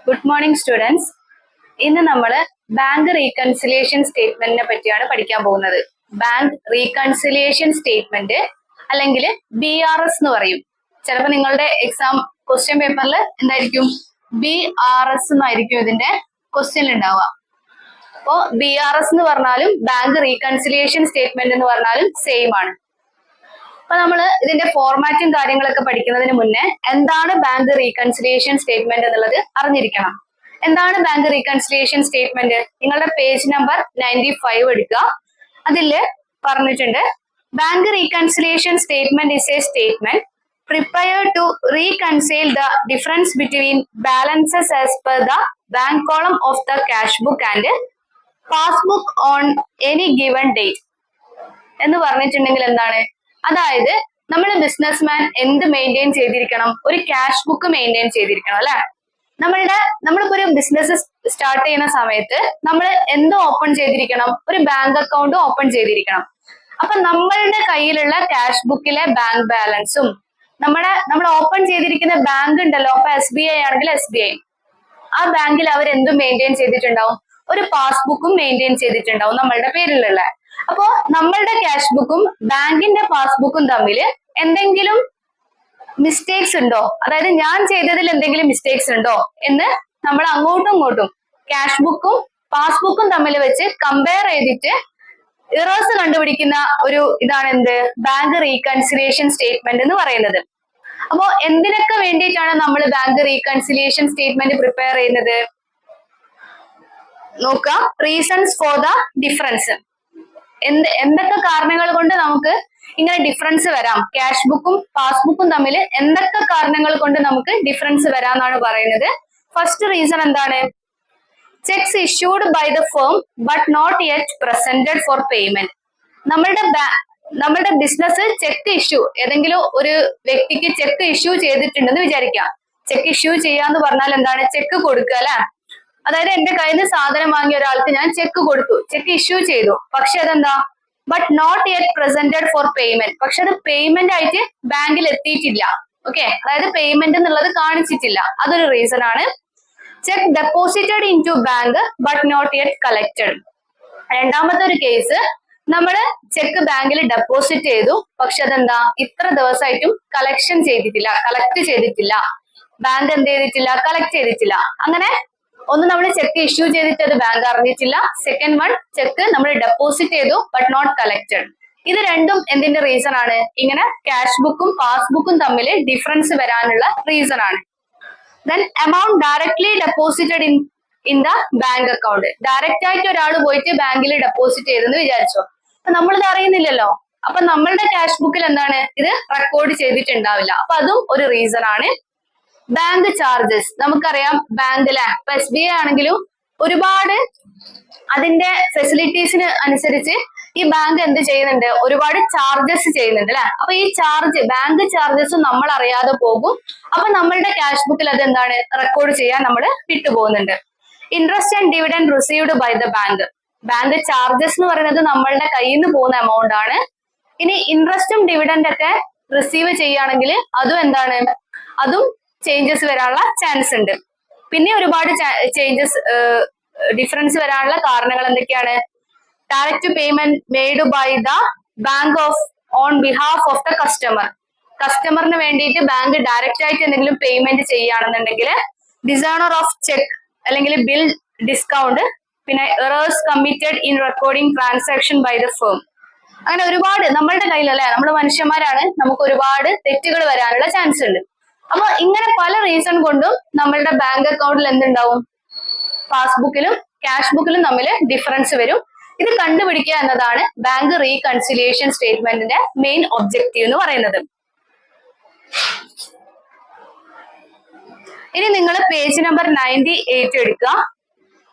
Good morning students. ഇന്ന് നമ്മൾ bank reconciliation സ്റ്റേറ്റ്മെന്റിനെ പറ്റിയാണ് പഠിക്കാൻ പോകുന്നത്. ബാങ്ക് റീകൺസിലിയേഷൻ സ്റ്റേറ്റ്മെന്റ് അല്ലെങ്കിൽ BRS എന്ന് പറയും. ചിലപ്പോൾ നിങ്ങളുടെ എക്സാം ക്വസ്റ്റ്യൻ പേപ്പറിൽ എന്തായിരിക്കും, BRS എന്നായിരിക്കും ഇതിന്റെ ക്വസ്റ്റ്യൻ ഉണ്ടാവുക. അപ്പോൾ BRS എന്ന് പറഞ്ഞാലും ബാങ്ക് റീകൺസിലിയേഷൻ സ്റ്റേറ്റ്മെന്റ് എന്ന് പറഞ്ഞാലും സെയിം ആണ്. അപ്പൊ നമ്മൾ ഇതിന്റെ ഫോർമാറ്റും കാര്യങ്ങളൊക്കെ പഠിക്കുന്നതിന് മുന്നേ എന്താണ് ബാങ്ക് റീകൺസിലിയേഷൻ സ്റ്റേറ്റ്മെന്റ് എന്നുള്ളത് അറിഞ്ഞിരിക്കണം. എന്താണ് ബാങ്ക് റീകൺസിലിയേഷൻ സ്റ്റേറ്റ്മെന്റ്? നിങ്ങളുടെ പേജ് നമ്പർ 95 എടുക്കുക. അതില് പറഞ്ഞിട്ടുണ്ട്, bank reconciliation statement is A statement prepared to reconcile the difference between balances as per the bank column of the cash book and passbook on any given date എന്ന് പറഞ്ഞിട്ടുണ്ടെങ്കിൽ എന്താണ്, അതായത് നമ്മൾ businessman എന്ത് maintain ചെയ്തിരിക്കണം? ഒരു ക്യാഷ് ബുക്ക് മെയിൻറ്റെയിൻ ചെയ്തിരിക്കണം അല്ലെ. നമ്മളിപ്പോ ഒരു ബിസിനസ് സ്റ്റാർട്ട് ചെയ്യുന്ന സമയത്ത് നമ്മൾ എന്ത് ഓപ്പൺ ചെയ്തിരിക്കണം? ഒരു ബാങ്ക് അക്കൗണ്ട് ഓപ്പൺ ചെയ്തിരിക്കണം. അപ്പൊ നമ്മളുടെ കയ്യിലുള്ള ക്യാഷ് ബുക്കിലെ ബാങ്ക് ബാലൻസും നമ്മൾ ഓപ്പൺ ചെയ്തിരിക്കുന്ന ബാങ്ക് ഉണ്ടല്ലോ, അപ്പൊ SBI ആണെങ്കിൽ SBI, ആ ബാങ്കിൽ അവർ എന്തും മെയിൻറ്റെയിൻ ചെയ്തിട്ടുണ്ടാവും? ഒരു പാസ്ബുക്കും മെയിൻറ്റെയിൻ ചെയ്തിട്ടുണ്ടാവും നമ്മളുടെ പേരിലുള്ള. അപ്പോ നമ്മളുടെ ക്യാഷ് ബുക്കും ബാങ്കിന്റെ പാസ്ബുക്കും തമ്മിൽ എന്തെങ്കിലും മിസ്റ്റേക്സ് ഉണ്ടോ, അതായത് ഞാൻ ചെയ്തതിൽ എന്തെങ്കിലും മിസ്റ്റേക്സ് ഉണ്ടോ എന്ന് നമ്മൾ അങ്ങോട്ടും ഇങ്ങോട്ടും ക്യാഷ് ബുക്കും പാസ്ബുക്കും തമ്മിൽ വെച്ച് കമ്പയർ ചെയ്തിട്ട് ഇറേഴ്സ് കണ്ടുപിടിക്കുന്ന ഒരു ഇതാണ് എന്ത്, ബാങ്ക് റീകൺസിലിയേഷൻ സ്റ്റേറ്റ്മെന്റ് എന്ന് പറയുന്നത്. അപ്പോ എന്തിനൊക്കെ വേണ്ടിയിട്ടാണ് നമ്മൾ ബാങ്ക് റീകൺസിലിയേഷൻ സ്റ്റേറ്റ്മെന്റ് പ്രിപ്പയർ ചെയ്യുന്നത്? നോക്കുക, റീസൺസ് ഫോർ ദ ഡിഫറൻസ്. എന്തൊക്കെ കാരണങ്ങൾ കൊണ്ട് നമുക്ക് ഇങ്ങനെ ഡിഫറൻസ് വരാം, ക്യാഷ് ബുക്കും പാസ്ബുക്കും തമ്മിൽ എന്തൊക്കെ കാരണങ്ങൾ കൊണ്ട് നമുക്ക് ഡിഫറൻസ് വരാമെന്നാണ് പറയുന്നത്. ഫസ്റ്റ് റീസൺ എന്താണ്? Cheques issued by the firm but not yet presented for payment. നമ്മളുടെ ബിസിനസ് ചെക്ക് ഇഷ്യൂ, ഏതെങ്കിലും ഒരു വ്യക്തിക്ക് ചെക്ക് ഇഷ്യൂ ചെയ്തിട്ടുണ്ടെന്ന് വിചാരിക്കാം. ചെക്ക് ഇഷ്യൂ ചെയ്യാന്ന് പറഞ്ഞാൽ എന്താണ്? ചെക്ക് കൊടുക്കുക അല്ലെ. അതായത് എന്റെ കയ്യിൽ നിന്ന് സാധനം വാങ്ങിയ ഒരാൾക്ക് ഞാൻ ചെക്ക് കൊടുത്തു, ചെക്ക് ഇഷ്യൂ ചെയ്തു. പക്ഷെ അതെന്താ, but not yet presented for payment. പക്ഷെ അത് പേയ്മെന്റ് ആയിട്ട് ബാങ്കിൽ എത്തിയിട്ടില്ല. ഓക്കെ, അതായത് പേയ്മെന്റ് എന്നുള്ളത് കാണിച്ചിട്ടില്ല. അതൊരു റീസൺ ആണ്. Cheque deposited into bank but not yet collected. രണ്ടാമത്തെ ഒരു കേസ്, നമ്മള് ചെക്ക് ബാങ്കിൽ ഡെപ്പോസിറ്റ് ചെയ്തു, പക്ഷെ അതെന്താ, ഇത്ര ദിവസമായിട്ടും കളക്ഷൻ ചെയ്തിട്ടില്ല, കളക്ട് ചെയ്തിട്ടില്ല. ബാങ്ക് എന്ത് ചെയ്തിട്ടില്ല? കളക്ട് ചെയ്തിട്ടില്ല. അങ്ങനെ ഒന്ന് നമ്മൾ ചെക്ക് ഇഷ്യൂ ചെയ്തിട്ട് അത് ബാങ്ക് അറിഞ്ഞിട്ടില്ല. സെക്കൻഡ് വൺ, ചെക്ക് നമ്മൾ ഡെപ്പോസിറ്റ് ചെയ്തു ബട്ട് നോട്ട് കളക്റ്റഡ്. ഇത് രണ്ടും എന്തിന്റെ റീസൺ ആണ്? ഇങ്ങനെ ക്യാഷ് ബുക്കും പാസ്ബുക്കും തമ്മിൽ ഡിഫറൻസ് വരാനുള്ള റീസൺ ആണ്. Then amount directly deposited in the bank account. Direct ആയിട്ട് ഒരാൾ പോയിട്ട് ബാങ്കിൽ ഡെപ്പോസിറ്റ് ചെയ്തെന്ന് വിചാരിച്ചോ, അപ്പൊ നമ്മളിത് അറിയുന്നില്ലല്ലോ. അപ്പൊ നമ്മളുടെ ക്യാഷ് ബുക്കിൽ എന്താണ്, ഇത് റെക്കോർഡ് ചെയ്തിട്ടുണ്ടാവില്ല. അപ്പൊ അതും ഒരു റീസൺ ആണ്. ബാങ്ക് ചാർജസ്, നമുക്കറിയാം ബാങ്കിലെ ഇപ്പൊ SBI ആണെങ്കിലും ഒരുപാട് അതിന്റെ ഫെസിലിറ്റീസിന് അനുസരിച്ച് ഈ ബാങ്ക് എന്ത് ചെയ്യുന്നുണ്ട്, ഒരുപാട് ചാർജസ് ചെയ്യുന്നുണ്ട് അല്ലെ. അപ്പൊ ഈ ബാങ്ക് ചാർജസ് നമ്മൾ അറിയാതെ പോകും. അപ്പൊ നമ്മളുടെ ക്യാഷ് ബുക്കിൽ അത് എന്താണ്, റെക്കോർഡ് ചെയ്യാൻ നമ്മൾ വിട്ടുപോകുന്നുണ്ട്. Interest and dividend received by the bank. Bank charges എന്ന് പറയുന്നത് നമ്മളുടെ കയ്യിൽ നിന്ന് പോകുന്ന എമൗണ്ട് ആണ്. ഇനി ഇൻട്രസ്റ്റും ഡിവിഡൻഡ് ഒക്കെ റിസീവ് ചെയ്യുകയാണെങ്കിൽ അതും എന്താണ്, അതും ചേഞ്ചസ് വരാനുള്ള ചാൻസ് ഉണ്ട്. പിന്നെ ഒരുപാട് ചേഞ്ചസ്, ഡിഫറൻസ് വരാനുള്ള കാരണങ്ങൾ എന്തൊക്കെയാണ്? Direct payment made by the bank on behalf of the customer. കസ്റ്റമറിന് വേണ്ടിയിട്ട് ബാങ്ക് ഡയറക്റ്റ് ആയിട്ട് എന്തെങ്കിലും പേയ്മെന്റ് ചെയ്യുകയാണെന്നുണ്ടെങ്കിൽ ഡിസോണർ ഓഫ് ചെക്ക് അല്ലെങ്കിൽ ബിൽ ഡിസ്കൗണ്ട്, പിന്നെ errors committed in recording transaction by the firm. അങ്ങനെ ഒരുപാട് നമ്മളുടെ കയ്യിലല്ലേ, നമ്മൾ മനുഷ്യന്മാരാണ്, നമുക്ക് ഒരുപാട് തെറ്റുകൾ വരാനുള്ള ചാൻസ് ഉണ്ട്. അപ്പൊ ഇങ്ങനെ പല റീസൺ കൊണ്ടും നമ്മളുടെ ബാങ്ക് അക്കൗണ്ടിൽ എന്തുണ്ടാവും, പാസ്ബുക്കിലും ക്യാഷ് ബുക്കിലും തമ്മിൽ ഡിഫറൻസ് വരും. ഇത് കണ്ടുപിടിക്കുക എന്നതാണ് ബാങ്ക് റീകൺസിലിയേഷൻ സ്റ്റേറ്റ്മെന്റിന്റെ മെയിൻ ഒബ്ജക്റ്റീവ് എന്ന് പറയുന്നത്. ഇനി നിങ്ങൾ പേജ് നമ്പർ 98 എടുക്കുക.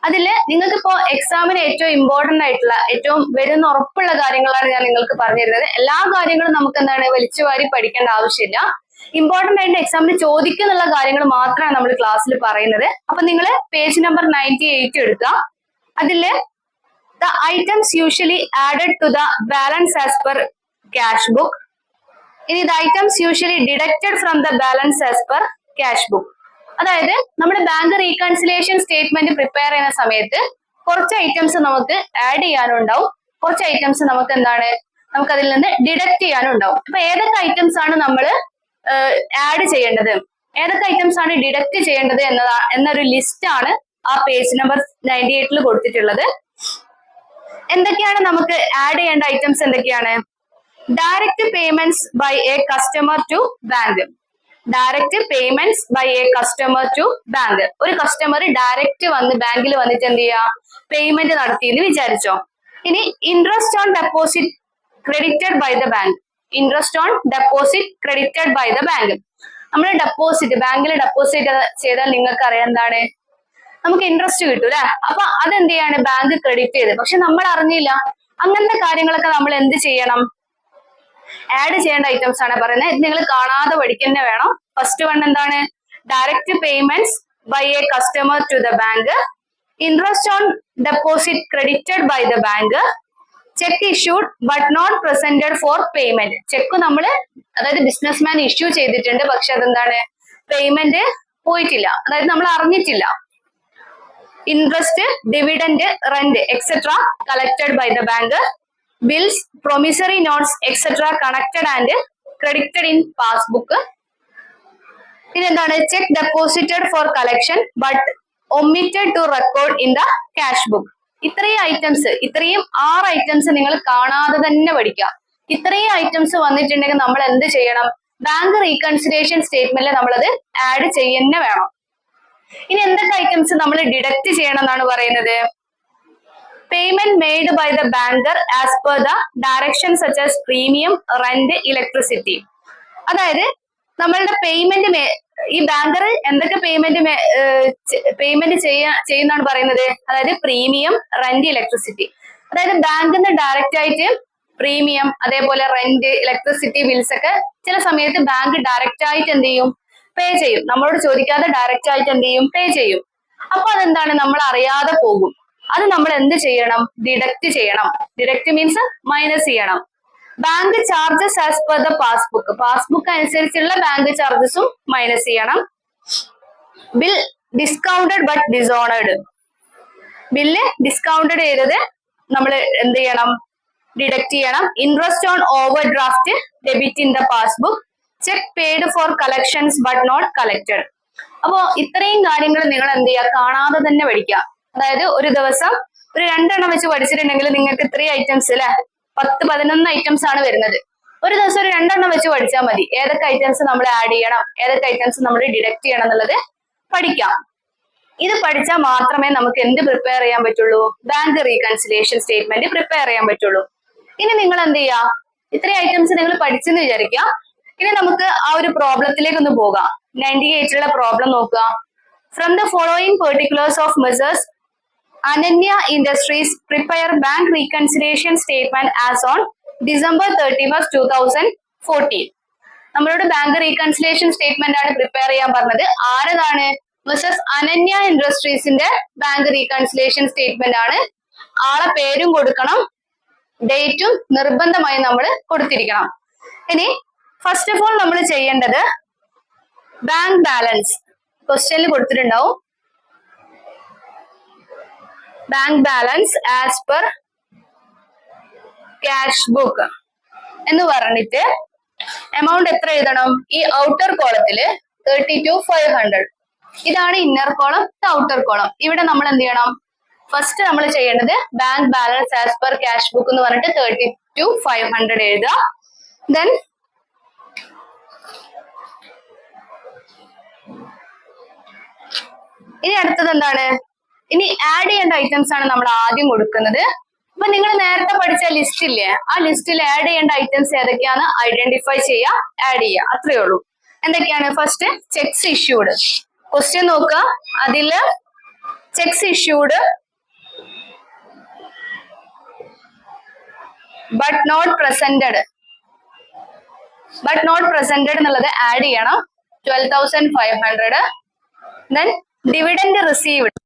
അതില് നിങ്ങൾക്കിപ്പോ എക്സാമിന് ഏറ്റവും ഇമ്പോർട്ടന്റ് ആയിട്ടുള്ള, ഏറ്റവും വരുന്ന ഉറപ്പുള്ള കാര്യങ്ങളാണ് ഞാൻ നിങ്ങൾക്ക് പറഞ്ഞിരുന്നത്. എല്ലാ കാര്യങ്ങളും നമുക്ക് എന്താണ് വലിച്ചുവാരി പഠിക്കേണ്ട ആവശ്യമില്ല. ഇമ്പോർട്ടന്റ് ആയിട്ട് എക്സാമിന് ചോദിക്കുന്നുള്ള കാര്യങ്ങൾ മാത്രമാണ് നമ്മൾ ക്ലാസ്സിൽ പറയുന്നത്. അപ്പൊ നിങ്ങൾ പേജ് നമ്പർ 98 എടുക്കുക. അതില് the items usually added to the balance as per cash book. ഇനി the items usually deducted from the balance as per cash book. അതായത് നമ്മൾ ബാങ്ക് റീകൺസിലിയേഷൻ സ്റ്റേറ്റ്മെന്റ് പ്രിപ്പയർ ചെയ്യുന്ന സമയത്ത് കുറച്ച് ഐറ്റംസ് നമുക്ക് ആഡ് ചെയ്യാനും ഉണ്ടാവും, കുറച്ച് ഐറ്റംസ് നമുക്ക് നമുക്ക് അതിൽ നിന്ന് ഡിഡക്ട് ചെയ്യാനും ഉണ്ടാവും. അപ്പൊ ഏതൊക്കെ ഐറ്റംസ് ആണ് നമ്മൾ ആഡ് ചെയ്യേണ്ടത്, ഏതൊക്കെ ഐറ്റംസ് ആണ് ഡിഡക്ട് ചെയ്യേണ്ടത് എന്നൊരു ലിസ്റ്റ് ആണ് ആ പേജ് നമ്പർ 98 കൊടുത്തിട്ടുള്ളത്. എന്തൊക്കെയാണ് നമുക്ക് ആഡ് ചെയ്യേണ്ട ഐറ്റംസ് എന്തൊക്കെയാണ്? Direct payments by a customer to bank. Direct payments by a customer to bank. ഒരു കസ്റ്റമർ ഡയറക്റ്റ് വന്ന് ബാങ്കിൽ വന്നിട്ട് എന്ത് ചെയ്യാ, പേയ്മെന്റ് നടത്തി എന്ന് വിചാരിച്ചോ. ഇനി interest on deposit credited by the bank. Interest on deposit credited by the bank. നമ്മൾ ഡെപ്പോസിറ്റ് ബാങ്കിൽ ഡെപ്പോസിറ്റ് ചെയ്താൽ നിങ്ങൾക്ക് അറിയാം എന്താണ്, നമുക്ക് ഇൻട്രസ്റ്റ് കിട്ടും അല്ലെ. അപ്പൊ അതെന്ത് ചെയ്യാണ്, ബാങ്ക് ക്രെഡിറ്റ് ചെയ്ത്. പക്ഷെ നമ്മൾ അറിഞ്ഞില്ല. അങ്ങനത്തെ കാര്യങ്ങളൊക്കെ നമ്മൾ എന്ത് ചെയ്യണം, ആഡ് ചെയ്യേണ്ട ഐറ്റംസ് ആണ് പറയുന്നത്. ഇത് നിങ്ങൾ കാണാതെ പഠിക്കുന്നേ വേണം. ഫസ്റ്റ് വൺ എന്താണ്, direct payments by a customer to the bank, interest on deposit credited by the bank, cheque issued but not presented for payment. Cheque നമ്മള് അതായത് ബിസിനസ്മാൻ ഇഷ്യൂ ചെയ്തിട്ടുണ്ട്, പക്ഷെ അതെന്താണ് പേയ്മെന്റ് പോയിട്ടില്ല, അതായത് നമ്മൾ അറിഞ്ഞിട്ടില്ല. Interest, dividend, rent etcetera collected by the bank, bills, promissory notes etcetera connected and credited in passbook. പിന്നെന്താണ്, cheque deposited for collection but omitted to record in the cash book. ഇത്രയും items, ഇത്രയും 6 items നിങ്ങൾ കാണാതെ തന്നെ പഠിക്കുക. ഇത്രയും items വന്നിട്ടുണ്ടെങ്കിൽ നമ്മൾ എന്ത് ചെയ്യണം, ബാങ്ക് റീകൺസിലിയേഷൻ സ്റ്റേറ്റ്മെന്റിൽ നമ്മളത് ആഡ് ചെയ്യുന്ന വേണം. ഇനി എന്തൊക്കെ ഐറ്റംസ് നമ്മൾ ഡിഡക്ട് ചെയ്യണം എന്നാണ് പറയുന്നത്? Payment made by the banker as per the direction such as premium, rent, electricity. അതായത് നമ്മളുടെ പേയ്മെന്റ് ഈ ബാങ്കർ എന്തൊക്കെ പേയ്മെന്റ് ചെയ്യുന്നാണ് പറയുന്നത്? അതായത് പ്രീമിയം, റെന്റ്, ഇലക്ട്രിസിറ്റി. അതായത് ബാങ്കിൽ നിന്ന് ഡയറക്റ്റ് ആയിട്ട് പ്രീമിയം, അതേപോലെ റെന്റ്, ഇലക്ട്രിസിറ്റി ബിൽസ് ഒക്കെ ചില സമയത്ത് ബാങ്ക് ഡയറക്റ്റ് ആയിട്ട് എന്ത് ചെയ്യും, പേ ചെയ്യും. നമ്മളോട് ചോദിക്കാതെ ഡയറക്റ്റ് ആയിട്ട് എന്ത് ചെയ്യും, പേ ചെയ്യും. അപ്പൊ അതെന്താണ്, നമ്മൾ അറിയാതെ പോകും. അത് നമ്മൾ എന്ത് ചെയ്യണം, ഡിഡക്ട് ചെയ്യണം. ഡിഡക്ട് മീൻസ് മൈനസ് ചെയ്യണം. Bank charges as per the passbook. Passbook അനുസരിച്ചുള്ള ബാങ്ക് ചാർജസും മൈനസ് ചെയ്യണം. Bill discounted but dishonoured. Bill discounted ചെയ്തത് നമ്മൾ എന്ത് ചെയ്യണം, ഡിഡക്ട് ചെയ്യണം. Interest on overdraft debit in the passbook. Cheque paid for collections but not collected. അപ്പോ ഇത്രയും കാര്യങ്ങൾ നിങ്ങൾ എന്ത് ചെയ്യുക, കാണാതെ തന്നെ പഠിക്കുക. അതായത് ഒരു ദിവസം ഒരു 2 എണ്ണം വെച്ച് പഠിച്ചിട്ടുണ്ടെങ്കിൽ നിങ്ങൾക്ക് 3 ഐറ്റംസ് അല്ലെ, 10-11 ഐറ്റംസ് ആണ് വരുന്നത്. ഒരു ദിവസം ഒരു 2 എണ്ണം വെച്ച് പഠിച്ചാൽ മതി. ഏതൊക്കെ ഐറ്റംസ് നമ്മൾ ആഡ് ചെയ്യണം, ഏതൊക്കെ ഐറ്റംസ് നമ്മൾ ഡിഡക്ട് ചെയ്യണം എന്നുള്ളത് പഠിക്കാം. ഇത് പഠിച്ചാൽ മാത്രമേ നമുക്ക് എന്ത് പ്രിപ്പയർ ചെയ്യാൻ പറ്റുള്ളൂ, ബാങ്ക് റീകൺസിലിയേഷൻ സ്റ്റേറ്റ്മെന്റ് പ്രിപ്പയർ ചെയ്യാൻ പറ്റുള്ളൂ. ഇനി നിങ്ങൾ എന്ത് ചെയ്യുക, ഇത്രയും ഐറ്റംസ് നിങ്ങൾ പഠിച്ചെന്ന് വിചാരിക്കുക. ഇനി നമുക്ക് ആ ഒരു പ്രോബ്ലത്തിലേക്ക് ഒന്ന് പോകാം. 98 പ്രോബ്ലം നോക്കുക. From the following particulars of Messrs Ananya industries prepare bank reconciliation statement as on December 31, 2014. നമ്മളോട് ബാങ്ക് റീകൺസിലിയേഷൻ സ്റ്റേറ്റ്മെന്റ് ആണ് പ്രിപ്പയർ ചെയ്യാൻ പറഞ്ഞത്. ആരതാണ്? മിസസ് അനന്യ ഇൻഡസ്ട്രീസിന്റെ ബാങ്ക് റീകൺസിലിയേഷൻ സ്റ്റേറ്റ്മെന്റ് ആണ്. ആളെ പേരും കൊടുക്കണം, ഡേറ്റും നിർബന്ധമായി നമ്മൾ കൊടുത്തിരിക്കണം. ഇനി ഫസ്റ്റ് ഓഫ് ഓൾ നമ്മൾ ചെയ്യേണ്ടത് ബാങ്ക് ബാലൻസ് ക്വസ്റ്റ്യനിൽ കൊടുത്തിട്ടുണ്ടാവും. Bank balance as per cash book എന്ന് പറഞ്ഞിട്ട് എമൗണ്ട് എത്ര എഴുതണം? ഈ ഔട്ടർ കോളത്തില് 32,500. ഇതാണ് ഇന്നർ കോളം, ഔട്ടർ കോളം. ഇവിടെ നമ്മൾ എന്ത് ചെയ്യണം? ഫസ്റ്റ് നമ്മൾ ചെയ്യേണ്ടത് bank balance as per cash book എന്ന് പറഞ്ഞിട്ട് 32,500 എഴുതുക. ദെൻ ഇനി അടുത്തത് എന്താണ്? ഇനി ആഡ് ചെയ്യേണ്ട ഐറ്റംസ് ആണ് നമ്മൾ ആദ്യം കൊടുക്കുന്നത്. അപ്പൊ നിങ്ങൾ നേരത്തെ പഠിച്ച ലിസ്റ്റ് ഇല്ലേ, ആ ലിസ്റ്റിൽ ആഡ് ചെയ്യേണ്ട ഐറ്റംസ് ഏതൊക്കെയാണ് ഐഡന്റിഫൈ ചെയ്യുക, ആഡ് ചെയ്യുക, അത്രയേ ഉള്ളൂ. എന്തൊക്കെയാണ്? First checks issued. ക്വസ്റ്റ്യൻ നോക്കുക, അതില് cheques issued but not presented എന്നുള്ളത് ആഡ് ചെയ്യണം, 12,500. Then dividend received